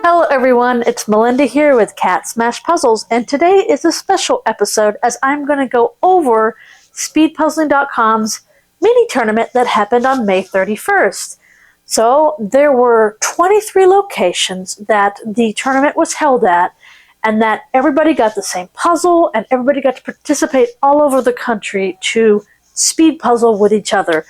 Hello everyone, it's Melinda here with CatSmashPuzzles, and today is a special episode as I'm going to go over SpeedPuzzling.com's mini tournament that happened on May 31st. So there were 23 locations that the tournament was held at, and that everybody got the same puzzle and everybody got to participate all over the country to speed puzzle with each other.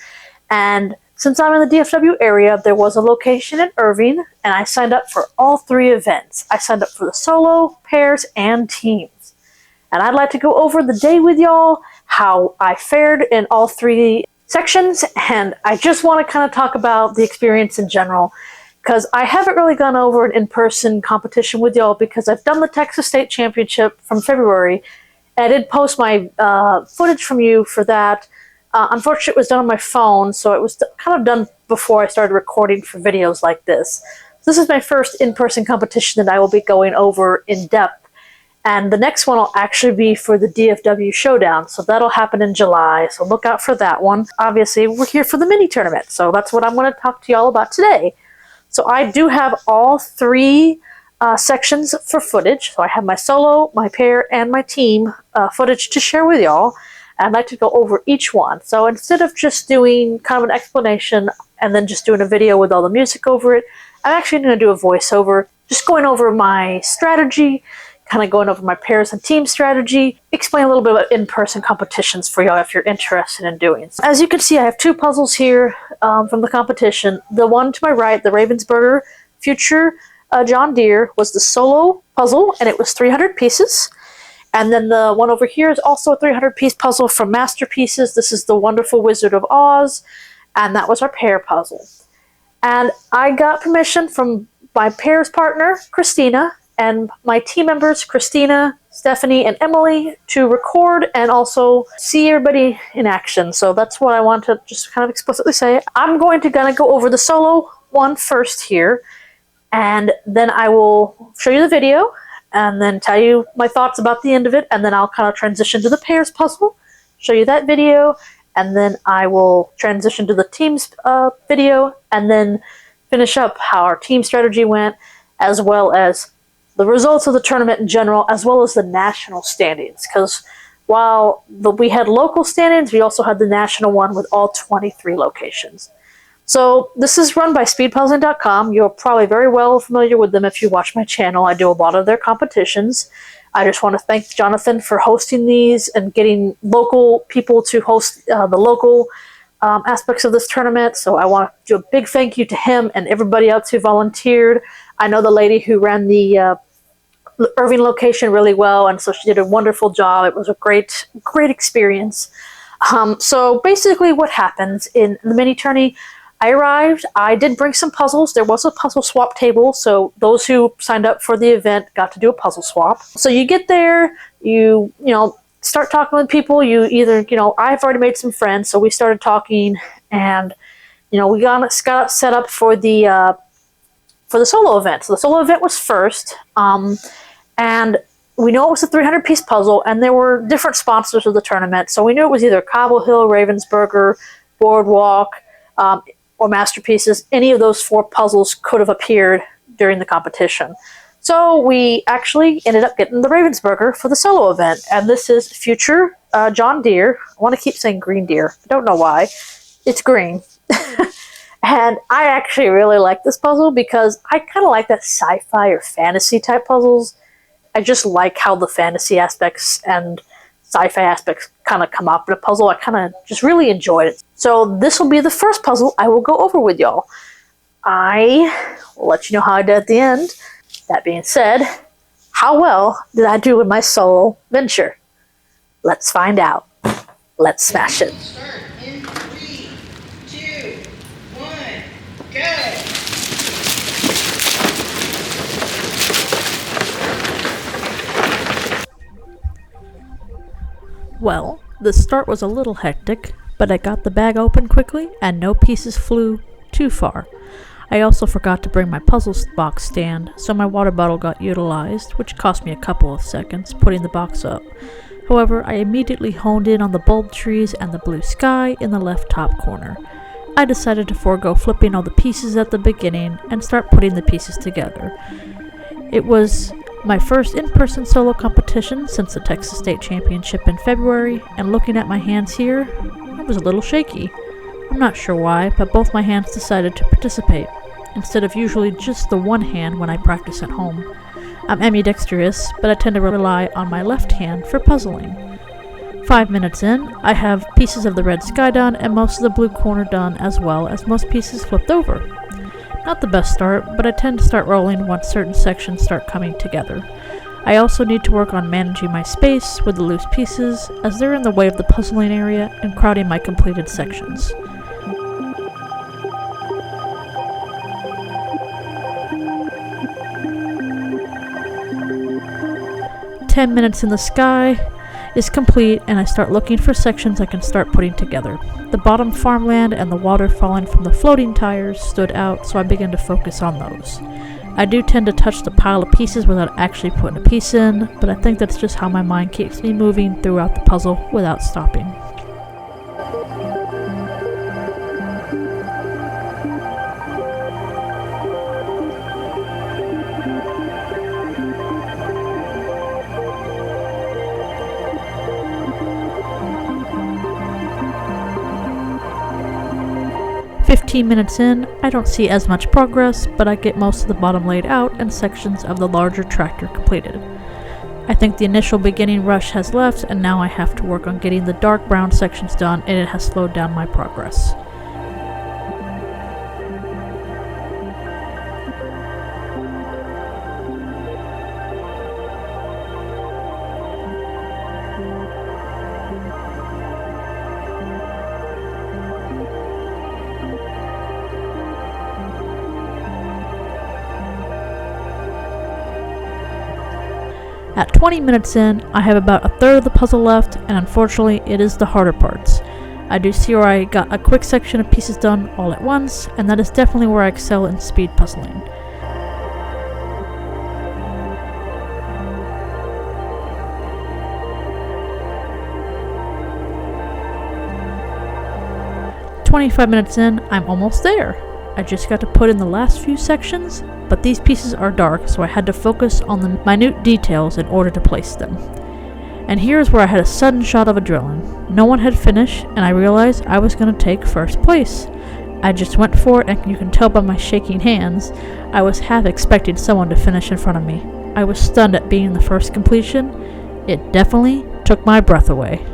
And since I'm in the DFW area, there was a location in Irving, and I signed up for all three events. I signed up for the solo, pairs, and teams. And I'd like to go over the day with y'all, how I fared in all three sections, and I just want to kind of talk about the experience in general, because I haven't really gone over an in-person competition with y'all because I've done the Texas State Championship from February, and I did post my footage from you for that. Unfortunately, it was done on my phone, so it was kind of done before I started recording for videos like this. So this is my first in-person competition that I will be going over in depth. And the next one will actually be for the DFW Showdown, so that'll happen in July, so look out for that one. Obviously, we're here for the mini tournament, so that's what I'm going to talk to y'all about today. So I do have all three sections for footage. So I have my solo, my pair, and my team footage to share with y'all. I'd like to go over each one. So instead of just doing kind of an explanation and then just doing a video with all the music over it, I'm actually going to do a voiceover, just going over my strategy, kind of going over my pairs and team strategy, explain a little bit about in-person competitions for y'all if you're interested in doing so. As you can see, I have two puzzles here from the competition. The one to my right, the Ravensburger Future John Deere, was the solo puzzle, and it was 300 pieces. And then the one over here is also a 300-piece puzzle from Masterpieces. This is the Wonderful Wizard of Oz, and that was our pair puzzle. And I got permission from my pairs partner, Christina, and my team members, Christina, Stephanie, and Emily, to record and also see everybody in action. So that's what I want to just kind of explicitly say. I'm going to go over the solo one first here, and then I will show you the video, and then tell you my thoughts about the end of it, and then I'll kind of transition to the pairs puzzle, show you that video, and then I will transition to the team's video, and then finish up how our team strategy went, as well as the results of the tournament in general, as well as the national standings. Because while we had local standings, we also had the national one with all 23 locations. So this is run by SpeedPuzzling.com. You're probably very well familiar with them if you watch my channel. I do a lot of their competitions. I just want to thank Jonathan for hosting these and getting local people to host the local aspects of this tournament. So I want to do a big thank you to him and everybody else who volunteered. I know the lady who ran the Irving location really well, and so she did a wonderful job. It was a great experience. So basically what happens in the mini tourney, I arrived, I did bring some puzzles. There was a puzzle swap table, so those who signed up for the event got to do a puzzle swap. So you get there, you start talking with people. You either, I've already made some friends, so we started talking, and we got set up for the solo event. So the solo event was first, and we know it was a 300-piece puzzle, and there were different sponsors of the tournament. So we knew it was either Cobble Hill, Ravensburger, Boardwalk, or Masterpieces. Any of those four puzzles could have appeared during the competition. So we actually ended up getting the Ravensburger for the solo event, and this is Future John Deere. I want to keep saying Green Deer. I don't know why. It's green. And I actually really like this puzzle because I kind of like that sci-fi or fantasy type puzzles. I just like how the fantasy aspects and sci-fi aspects kind of come up in a puzzle. I kind of just really enjoyed it. So this will be the first puzzle I will go over with y'all. I will let you know how I did at the end. That being said, how well did I do with my solo venture? Let's find out. Let's smash it. Start in 3, 2, 1, go! Well, the start was a little hectic, but I got the bag open quickly and no pieces flew too far. I also forgot to bring my puzzle box stand, so my water bottle got utilized, which cost me a couple of seconds putting the box up. However, I immediately honed in on the bulb trees and the blue sky in the left top corner. I decided to forego flipping all the pieces at the beginning and start putting the pieces together. It was my first in-person solo competition since the Texas State Championship in February, and looking at my hands here, I was a little shaky. I'm not sure why, but both my hands decided to participate, instead of usually just the one hand when I practice at home. I'm ambidextrous, but I tend to rely on my left hand for puzzling. 5 minutes in, I have pieces of the red sky done and most of the blue corner done, as well as most pieces flipped over. Not the best start, but I tend to start rolling once certain sections start coming together. I also need to work on managing my space with the loose pieces, as they're in the way of the puzzling area and crowding my completed sections. "10 minutes in the sky is complete, and I start looking for sections I can start putting together. The bottom farmland and the water falling from the floating tires stood out, so I began to focus on those. I do tend to touch the pile of pieces without actually putting a piece in, but I think that's just how my mind keeps me moving throughout the puzzle without stopping. "15 minutes in, I don't see as much progress, but I get most of the bottom laid out and sections of the larger tractor completed. I think the initial beginning rush has left, and now I have to work on getting the dark brown sections done, and it has slowed down my progress." At 20 minutes in, I have about a third of the puzzle left, and unfortunately it is the harder parts. I do see where I got a quick section of pieces done all at once, and that is definitely where I excel in speed puzzling. "25 minutes in, I'm almost there. I just got to put in the last few sections, but these pieces are dark, so I had to focus on the minute details in order to place them. And here's where I had a sudden shot of adrenaline. No one had finished, and I realized I was going to take first place. I just went for it, and you can tell by my shaking hands, I was half expecting someone to finish in front of me. I was stunned at being the first completion. It definitely took my breath away.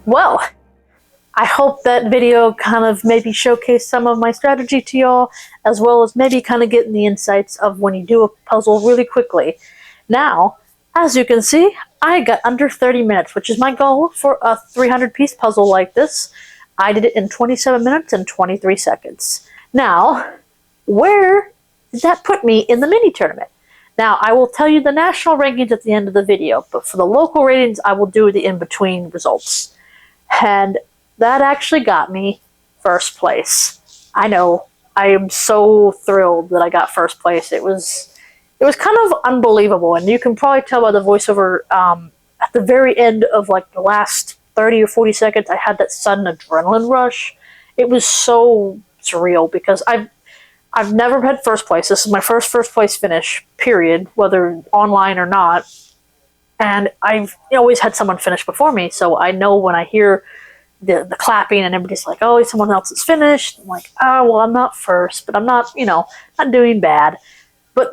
Well, I hope that video kind of maybe showcased some of my strategy to y'all, as well as maybe kind of getting the insights of when you do a puzzle really quickly. Now, as you can see, I got under 30 minutes, which is my goal for a 300-piece puzzle like this. I did it in 27 minutes and 23 seconds. Now, where did that put me in the mini tournament? Now, I will tell you the national rankings at the end of the video, but for the local ratings, I will do the in-between results. And that actually got me first place. I know, I am so thrilled that I got first place. It was kind of unbelievable, and you can probably tell by the voiceover at the very end of like the last 30 or 40 seconds, I had that sudden adrenaline rush. It was so surreal because I've never had first place. This is my first place finish, period, whether online or not. And I've always had someone finish before me, so I know when I hear the clapping, and everybody's like, oh, someone else is finished. I'm like, oh, well, I'm not first, but I'm not, not doing bad. But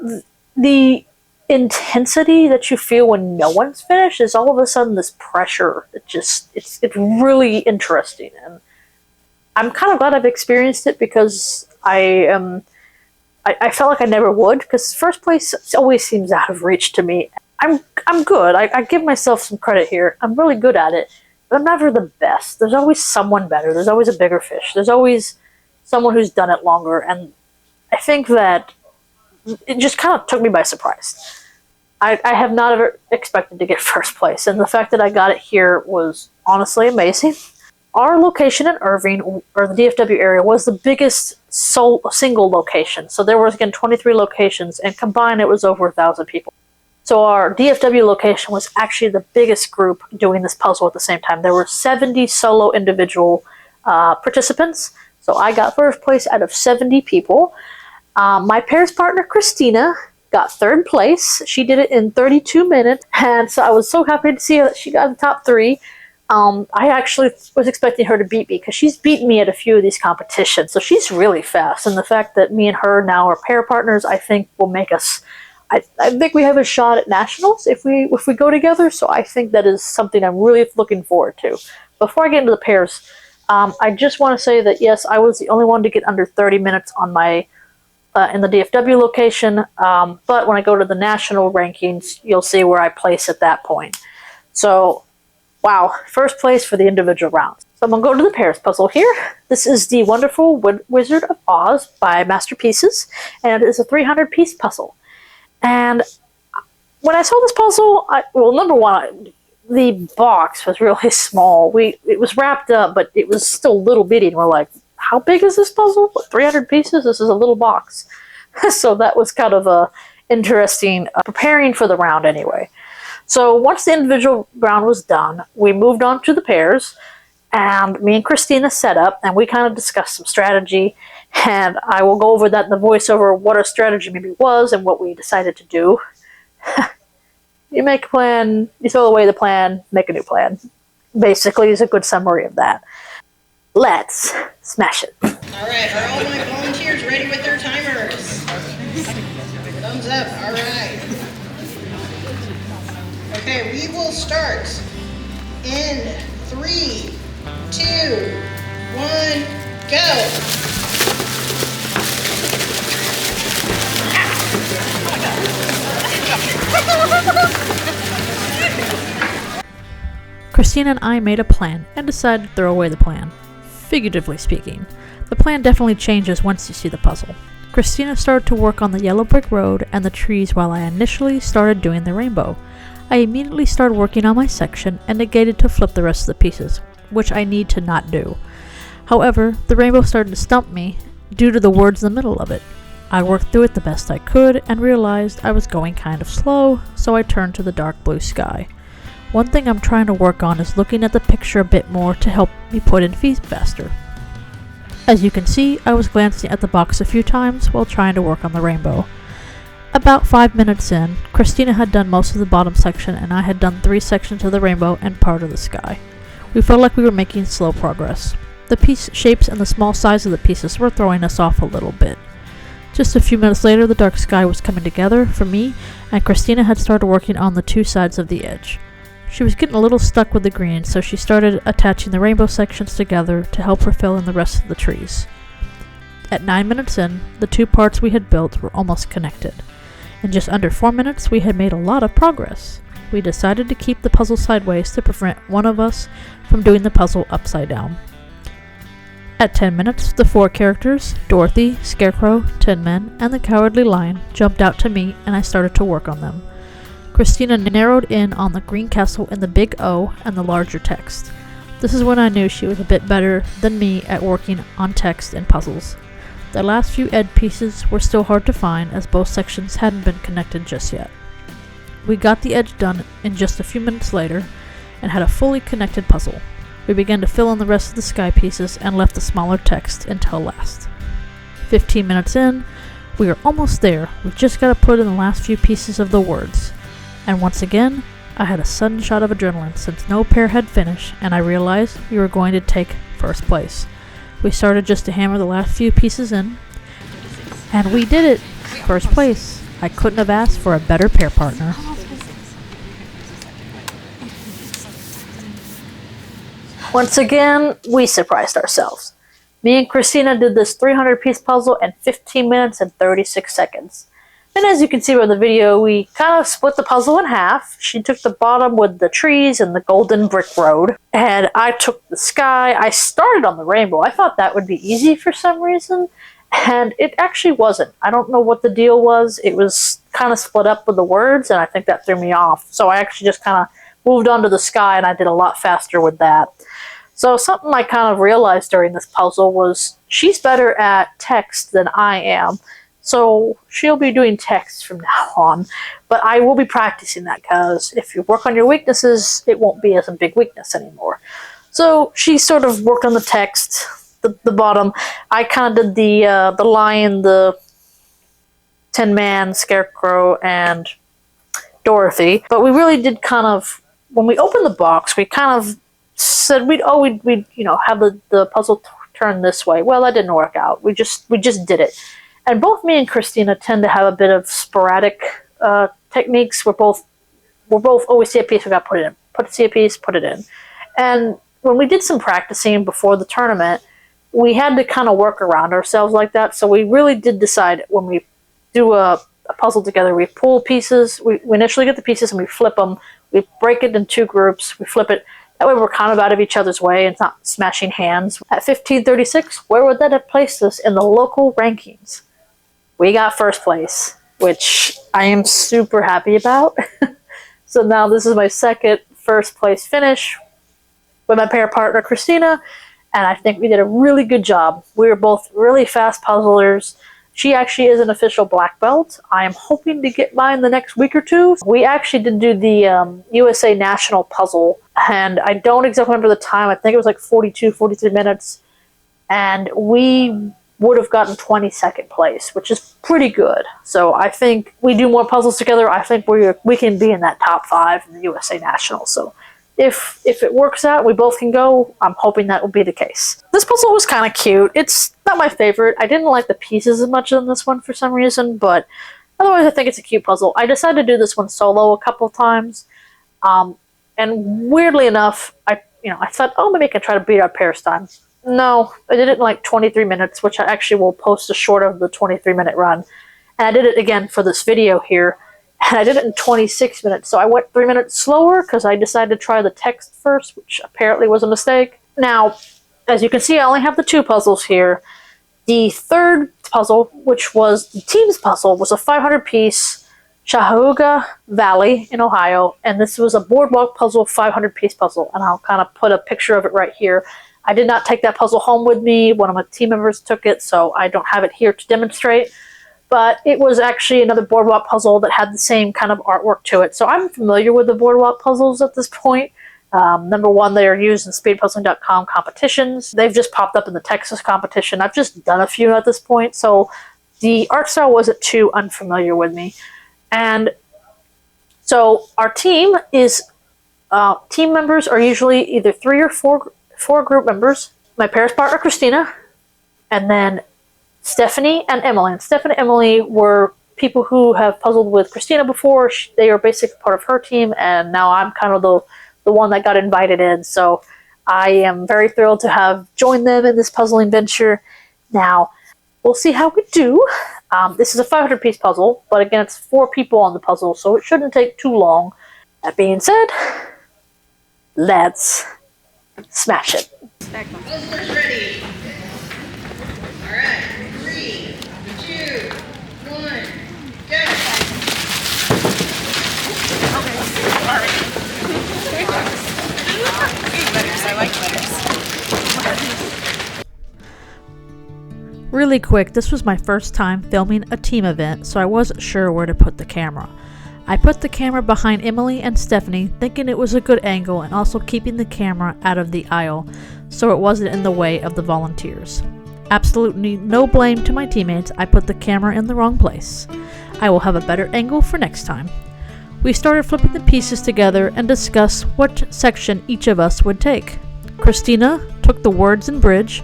the intensity that you feel when no one's finished is all of a sudden this pressure. It's really interesting, and I'm kind of glad I've experienced it because I felt like I never would, because first place always seems out of reach to me. I'm good. I give myself some credit here. I'm really good at it. But I'm never the best. There's always someone better. There's always a bigger fish. There's always someone who's done it longer. And I think that it just kind of took me by surprise. I have not ever expected to get first place. And the fact that I got it here was honestly amazing. Our location in Irving, or the DFW area, was the biggest single location. So there was, again, 23 locations. And combined, it was over 1,000 people. So our DFW location was actually the biggest group doing this puzzle at the same time. There were 70 solo individual participants. So I got first place out of 70 people. My pairs partner, Christina, got third place. She did it in 32 minutes. And so I was so happy to see that she got in the top 3. I actually was expecting her to beat me because she's beaten me at a few of these competitions. So she's really fast. And the fact that me and her now are pair partners, I think will make us... I think we have a shot at nationals if we go together, so I think that is something I'm really looking forward to. Before I get into the pairs, I just want to say that yes, I was the only one to get under 30 minutes on my in the DFW location, but when I go to the national rankings, you'll see where I place at that point. So, wow, first place for the individual rounds. So I'm going to go to the pairs puzzle here. This is the Wonderful Wizard of Oz by Masterpieces, and it is a 300-piece puzzle. And when I saw this puzzle, number one, the box was really small. It was wrapped up, but it was still little bitty. And we're like, how big is this puzzle? 300 pieces? This is a little box. So that was kind of interesting, preparing for the round anyway. So once the individual round was done, we moved on to the pairs. And me and Christina set up, and we kind of discussed some strategy. And I will go over that in the voiceover, what our strategy maybe was and what we decided to do. You make a plan, you throw away the plan, make a new plan. Basically, is a good summary of that. Let's smash it. All right, are all my volunteers ready with their timers? Thumbs up, all right. Okay, we will start in 3, 2, 1, go. Christina and I made a plan and decided to throw away the plan. Figuratively speaking, the plan definitely changes once you see the puzzle. Christina started to work on the yellow brick road and the trees while I initially started doing the rainbow. I immediately started working on my section and negated to flip the rest of the pieces, which I need to not do. However, the rainbow started to stump me due to the words in the middle of it. I worked through it the best I could and realized I was going kind of slow, so I turned to the dark blue sky. One thing I'm trying to work on is looking at the picture a bit more to help me put in feet faster. As you can see, I was glancing at the box a few times while trying to work on the rainbow. About 5 minutes in, Christina had done most of the bottom section and I had done 3 sections of the rainbow and part of the sky. We felt like we were making slow progress. The piece shapes and the small size of the pieces were throwing us off a little bit. Just a few minutes later, the dark sky was coming together for me, and Christina had started working on the 2 sides of the edge. She was getting a little stuck with the green, so she started attaching the rainbow sections together to help her fill in the rest of the trees. At 9 minutes in, the 2 parts we had built were almost connected. In just under 4 minutes, we had made a lot of progress. We decided to keep the puzzle sideways to prevent one of us from doing the puzzle upside down. At 10 minutes, the 4 characters, Dorothy, Scarecrow, Tin Man, and the Cowardly Lion, jumped out to me and I started to work on them. Christina narrowed in on the green castle in the big O and the larger text. This is when I knew she was a bit better than me at working on text and puzzles. The last few edge pieces were still hard to find as both sections hadn't been connected just yet. We got the edge done in just a few minutes later and had a fully connected puzzle. We began to fill in the rest of the sky pieces and left the smaller text until last. 15 minutes in, we are almost there. We just gotta put in the last few pieces of the words. And once again, I had a sudden shot of adrenaline since no pair had finished, and I realized we were going to take first place. We started just to hammer the last few pieces in, and we did it! First place. I couldn't have asked for a better pair partner. Once again, we surprised ourselves. Me and Christina did this 300-piece puzzle in 15 minutes and 36 seconds. And as you can see by the video, we kind of split the puzzle in half. She took the bottom with the trees and the golden brick road, and I took the sky. I started on the rainbow. I thought that would be easy for some reason, and it actually wasn't. I don't know what the deal was. It was kind of split up with the words, and I think that threw me off. So I actually just kind of moved on to the sky, and I did a lot faster with that. So something I kind of realized during this puzzle was she's better at text than I am. So she'll be doing text from now on. But I will be practicing that because if you work on your weaknesses, it won't be as a big weakness anymore. So she sort of worked on the text, the bottom. I kind of did the lion, the Tin Man, Scarecrow, and Dorothy. But we really did kind of, when we opened the box, we kind of said we'd have the puzzle turn this way. Well, that didn't work out. We just did it. And both me and Christina tend to have a bit of sporadic techniques. We're both always see a piece, we got to put it in. See a piece, put it in. And when we did some practicing before the tournament, we had to kind of work around ourselves like that. So we really did decide when we do a puzzle together, we pull pieces. We initially get the pieces and we flip them. We break it in two groups. We flip it. That way we're kind of out of each other's way and it's not smashing hands. At 1536, where would that have placed us in the local rankings? We got first place, which I am super happy about. So now this is my second first place finish with my pair partner, Christina, and I think we did a really good job. We were both really fast puzzlers. She actually is an official black belt. I am hoping to get mine the next week or two. We actually did do the USA National puzzle, and I don't exactly remember the time. I think it was like 42, 43 minutes, and we would have gotten 22nd place, which is pretty good. So I think we do more puzzles together. I think we can be in that top 5 in the USA National. So if it works out, we both can go. I'm hoping that will be the case. This puzzle was kind of cute. It's not my favorite. I didn't like the pieces as much in this one for some reason, but otherwise I think it's a cute puzzle. I decided to do this one solo a couple times, and weirdly enough, I thought, oh, maybe I can try to beat our pairs time. No, I did it in like 23 minutes, which I actually will post a short of the 23-minute run. And I did it again for this video here, and I did it in 26 minutes. So I went 3 minutes slower because I decided to try the text first, which apparently was a mistake. Now, as you can see, I only have the 2 puzzles here. The third puzzle, which was the team's puzzle, was a 500-piece Chahoga Valley in Ohio, and this was a boardwalk puzzle, 500-piece puzzle, and I'll kind of put a picture of it right here. I did not take that puzzle home with me. One of my team members took it, so I don't have it here to demonstrate. But it was actually another boardwalk puzzle that had the same kind of artwork to it. So I'm familiar with the boardwalk puzzles at this point. Number one, they are used in speedpuzzling.com competitions. They've just popped up in the Texas competition. I've just done a few at this point, so the art style wasn't too unfamiliar with me. And so our team is, team members are usually either 3 or 4 group members. My pair's partner, Christina, and then Stephanie and Emily. And Stephanie and Emily were people who have puzzled with Christina before. They are basically part of her team, and now I'm kind of the one that got invited in. So I am very thrilled to have joined them in this puzzling venture. Now, we'll see how we do. This is a 500-piece puzzle, but again, it's 4 people on the puzzle, so it shouldn't take too long. That being said, let's smash it. Puzzlers ready. All right, 3, 2, 1, go. I like letters. Really quick, this was my first time filming a team event, so I wasn't sure where to put the camera. I put the camera behind Emily and Stephanie, thinking it was a good angle and also keeping the camera out of the aisle so it wasn't in the way of the volunteers. Absolutely no blame to my teammates, I put the camera in the wrong place. I will have a better angle for next time. We started flipping the pieces together and discussed what section each of us would take. Christina took the words and bridge.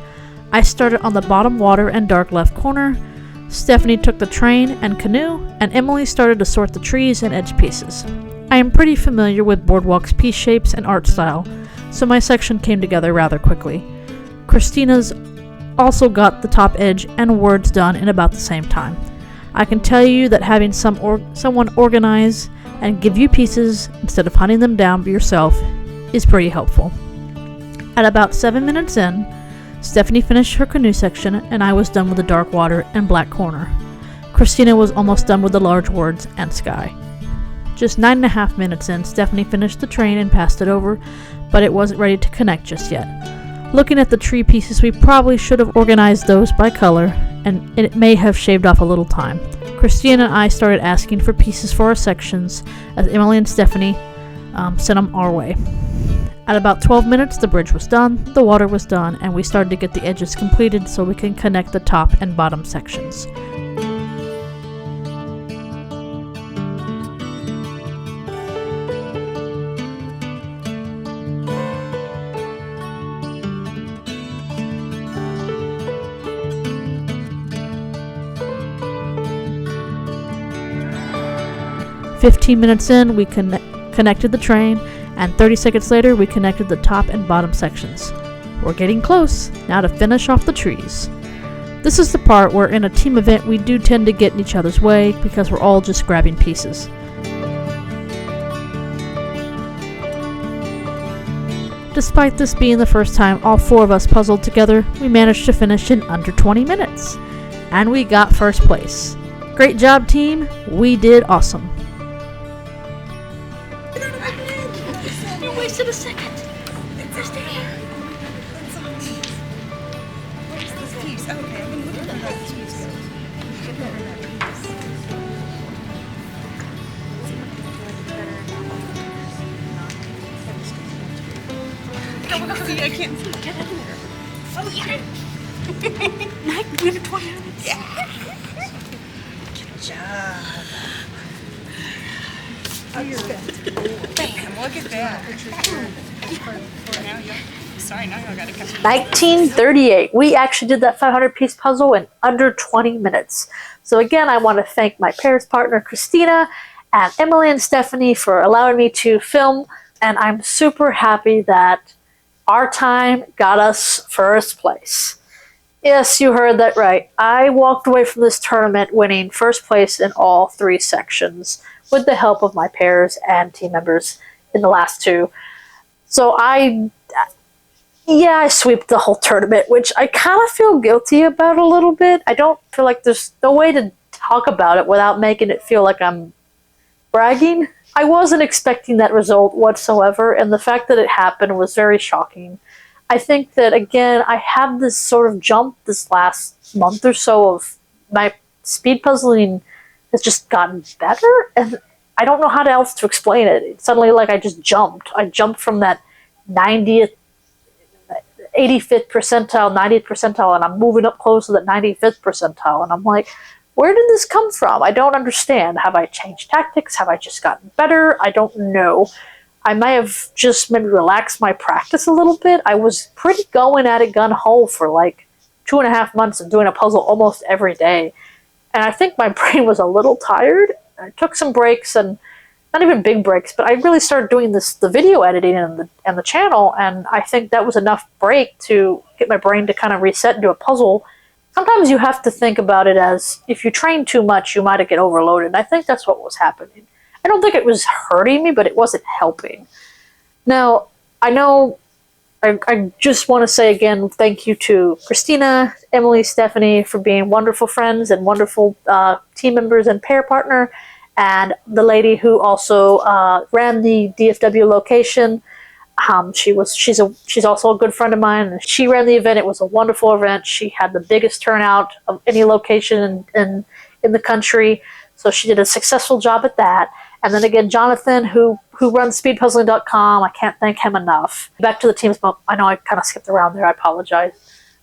I started on the bottom water and dark left corner. Stephanie took the train and canoe, and Emily started to sort the trees and edge pieces. I am pretty familiar with Boardwalk's piece shapes and art style, so my section came together rather quickly. Christina's also got the top edge and words done in about the same time. I can tell you that having someone organize and give you pieces instead of hunting them down by yourself is pretty helpful. At about 7 minutes in, Stephanie finished her canoe section and I was done with the dark water and black corner. Christina was almost done with the large words and sky. Just 9.5 minutes in, Stephanie finished the train and passed it over, but it wasn't ready to connect just yet. Looking at the tree pieces, we probably should have organized those by color, and it may have shaved off a little time. Christina and I started asking for pieces for our sections as Emily and Stephanie sent them our way. At about 12 minutes, the bridge was done, the water was done, and we started to get the edges completed so we can connect the top and bottom sections. "15 minutes in, we connected the train, and 30 seconds later, we connected the top and bottom sections. We're getting close, now to finish off the trees. This is the part where in a team event we do tend to get in each other's way because we're all just grabbing pieces. Despite this being the first time all 4 of us puzzled together, we managed to finish in under 20 minutes. And we got first place. Great job, team. We did awesome. You wasted a second. It's there. What is this piece? Oh, okay, I've been looking for that piece. Go. I can't see. Get in there. Oh, yeah. 9 minutes, 20 minutes. Yeah. Good job. Oh, you're good. Bam, look at that. Now y'all gotta catch it. 1938. We actually did that 500-piece puzzle in under 20 minutes. So again, I want to thank my pairs partner, Christina, and Emily and Stephanie for allowing me to film. And I'm super happy that our time got us first place. Yes, you heard that right. I walked away from this tournament winning first place in all 3 sections with the help of my pairs and team members in the last 2. So I sweeped the whole tournament, which I kind of feel guilty about a little bit. I don't feel like there's no way to talk about it without making it feel like I'm bragging. I wasn't expecting that result whatsoever, and the fact that it happened was very shocking. I think that, again, I have this sort of jump this last month or so of my speed puzzling has just gotten better, and I don't know how else to explain it. It's suddenly like I just jumped. I jumped from that 90th, 85th percentile, 90th percentile, and I'm moving up close to the 95th percentile, and I'm like, where did this come from? I don't understand. Have I changed tactics? Have I just gotten better? I don't know. I might have just maybe relaxed my practice a little bit. I was pretty going at it gun-ho for like 2.5 months of doing a puzzle almost every day. And I think my brain was a little tired. I took some breaks, and not even big breaks, but I really started doing the video editing and the channel, and I think that was enough break to get my brain to kind of reset and do a puzzle. Sometimes you have to think about it as if you train too much, you might get overloaded. And I think that's what was happening. I don't think it was hurting me, but it wasn't helping. Now, I know I just want to say again, thank you to Christina, Emily, Stephanie for being wonderful friends and wonderful team members and pair partner, and the lady who also ran the DFW location. She's also a good friend of mine, and she ran the event. It was a wonderful event. She had the biggest turnout of any location in the country, so she did a successful job at that. And then again, Jonathan, who runs speedpuzzling.com, I can't thank him enough. Back to the teams, but I know I kind of skipped around there. I apologize.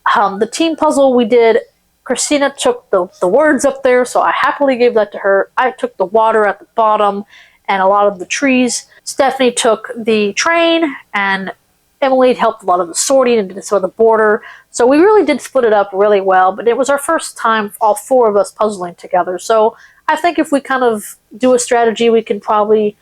The team puzzle we did, Christina took the words up there, so I happily gave that to her. I took the water at the bottom, and a lot of the trees. Stephanie took the train, and Emily helped a lot of the sorting and did some of the border. So we really did split it up really well, but it was our first time, all four of us puzzling together. So I think if we kind of do a strategy, we can probably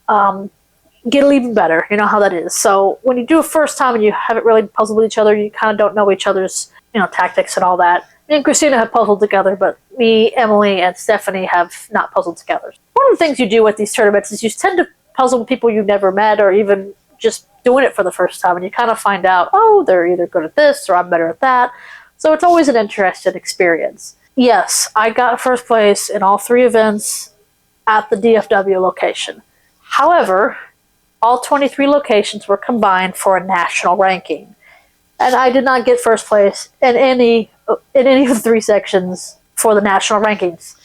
get it even better. You know how that is. So when you do a first time and you haven't really puzzled with each other, you kind of don't know each other's, tactics and all that. Me and Christina have puzzled together, but me, Emily, and Stephanie have not puzzled together. One of the things you do with these tournaments is you tend to puzzle with people you've never met, or even just doing it for the first time, and you kind of find out, oh, they're either good at this or I'm better at that. So it's always an interesting experience. Yes, I got first place in all 3 events at the DFW location. However, all 23 locations were combined for a national ranking. And I did not get first place in any of the 3 sections for the national rankings.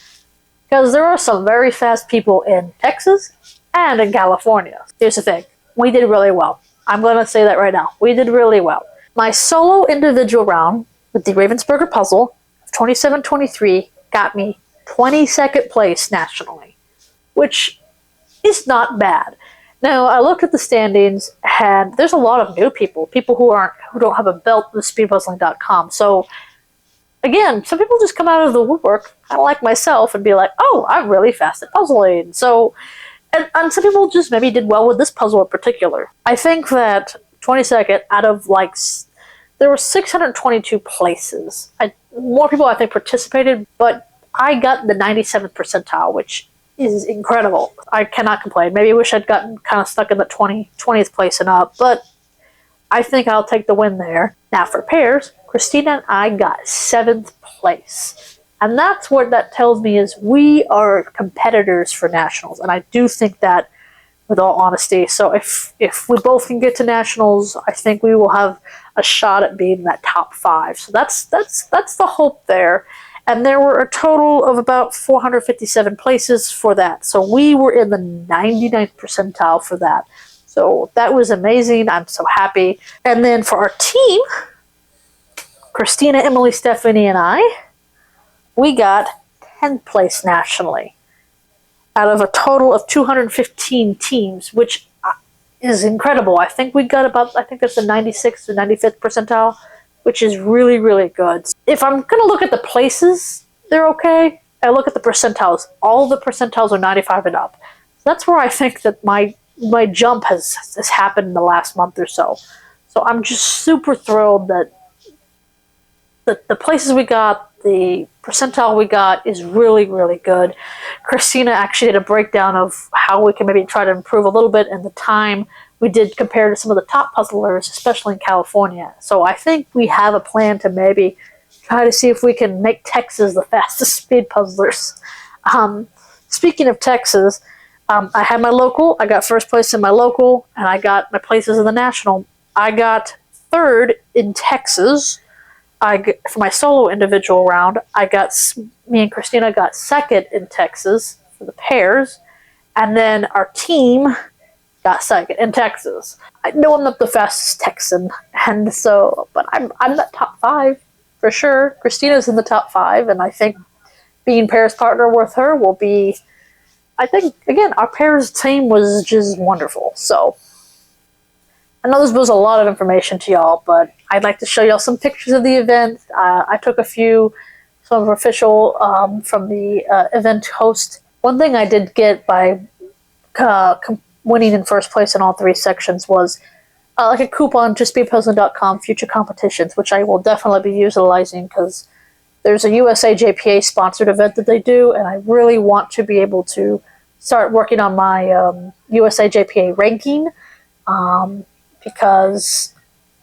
Because there are some very fast people in Texas and in California. Here's the thing. We did really well. I'm going to say that right now. We did really well. My solo individual round with the Ravensburger puzzle of 27-23 got me 22nd place nationally, which is not bad. Now, I looked at the standings, and there's a lot of new people who don't have a belt with speedpuzzling.com. So, again, some people just come out of the woodwork, kind of like myself, and be like, oh, I'm really fast at puzzling. So, and some people just maybe did well with this puzzle in particular. I think that 22nd out of there were 622 places. More people, I think, participated, but I got the 97th percentile, which is incredible. I cannot complain. Maybe I wish I'd gotten kind of stuck in the 20th place and up, but I think I'll take the win there. Now for pairs, Christina and I got 7th place. And that's what that tells me is we are competitors for nationals. And I do think that with all honesty. So if we both can get to nationals, I think we will have a shot at being that top 5. So that's the hope there. And there were a total of about 457 places for that. So we were in the 99th percentile for that. So that was amazing. I'm so happy. And then for our team, Christina, Emily, Stephanie, and I, we got 10th place nationally out of a total of 215 teams, which is incredible. I think we got that's the 96th or 95th percentile, which is really, really good. If I'm going to look at the places, they're okay. I look at the percentiles. All the percentiles are 95 and up. So that's where I think that my jump has happened in the last month or so. So I'm just super thrilled that the places we got, the percentile we got is really, really good. Christina actually did a breakdown of how we can maybe try to improve a little bit in the time we did compared to some of the top puzzlers, especially in California. So I think we have a plan to maybe try to see if we can make Texas the fastest speed puzzlers. Speaking of Texas, I had my local. I got first place in my local, and I got my places in the national. I got 3rd in Texas. For my solo individual round, me and Christina got 2nd in Texas for the pairs, and then our team got 2nd in Texas. I know I'm not the fastest Texan, and so, but I'm the top 5 for sure. Christina's in the top 5, and I think being pairs partner with her will be. I think again our pairs team was just wonderful. So I know this was a lot of information to y'all, but I'd like to show y'all some pictures of the event. I took some official from the event host. One thing I did get by winning in first place in all 3 sections was like a coupon to speedpuzzling.com future competitions, which I will definitely be utilizing because there's a USA JPA sponsored event that they do, and I really want to be able to start working on my USA JPA ranking because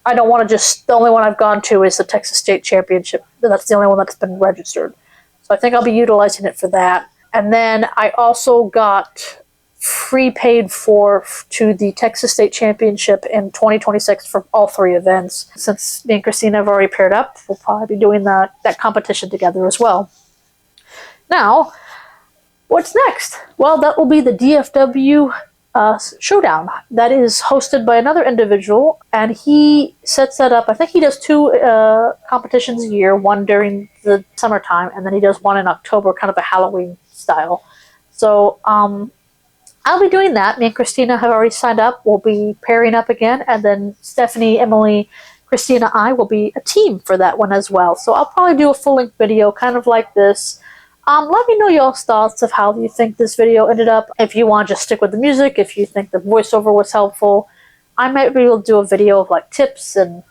I don't want to the only one I've gone to is the Texas State Championship. That's the only one that's been registered. So I think I'll be utilizing it for that. And then I also got free paid to the Texas State Championship in 2026 for all 3 events. Since me and Christina have already paired up, we'll probably be doing that competition together as well. Now, what's next? Well, that will be the DFW showdown. That is hosted by another individual, and he sets that up. I think he does 2 competitions a year, one during the summertime, and then he does one in October, kind of a Halloween style. So I'll be doing that. Me and Christina have already signed up. We'll be pairing up again, and then Stephanie, Emily, Christina, I will be a team for that one as well. So I'll probably do a full-length video, kind of like this. Let me know y'all's thoughts of how you think this video ended up. If you want to just stick with the music, if you think the voiceover was helpful, I might be able to do a video of like tips and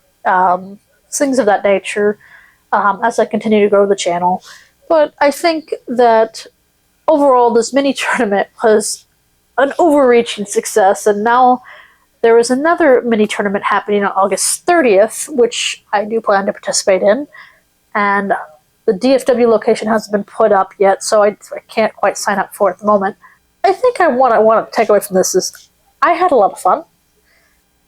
things of that nature as I continue to grow the channel. But I think that overall this mini tournament was an overreaching success, and now there is another mini tournament happening on August 30th, which I do plan to participate in, and the DFW location hasn't been put up yet, so I can't quite sign up for it at the moment. I think what I want to take away from this is I had a lot of fun.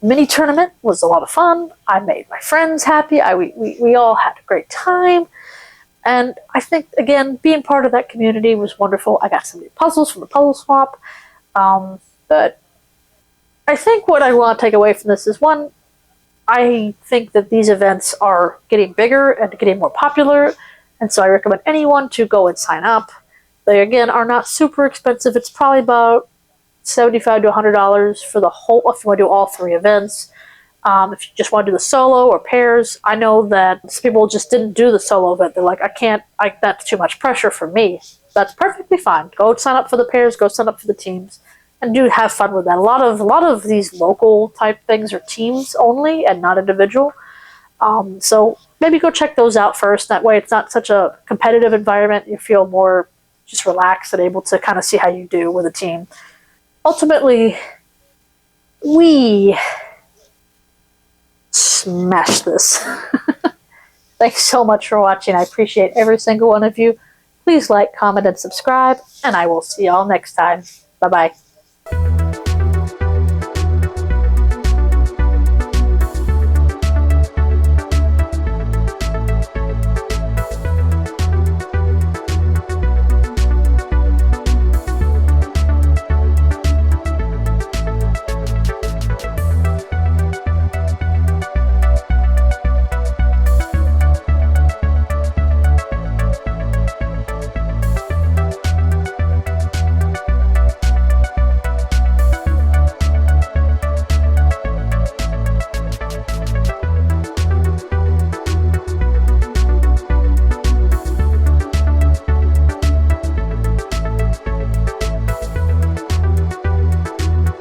Mini tournament was a lot of fun. I made my friends happy. We all had a great time. And I think, again, being part of that community was wonderful. I got some new puzzles from the puzzle swap. But I think what I want to take away from this is, one, I think that these events are getting bigger and getting more popular, and so I recommend anyone to go and sign up. They, again, are not super expensive. It's probably about $75 to $100 for the whole, if you want to do all three events. If you just want to do the solo or pairs, I know that some people just didn't do the solo event. They're like, that's too much pressure for me. That's perfectly fine. Go sign up for the pairs, go sign up for the teams, and do have fun with that. A lot of these local type things are teams only and not individual. So maybe go check those out first. That way it's not such a competitive environment. You feel more just relaxed and able to kind of see how you do with a team. Ultimately, we smash this. Thanks so much for watching. I appreciate every single one of you. Please like, comment, and subscribe, and I will see y'all next time. Bye-bye.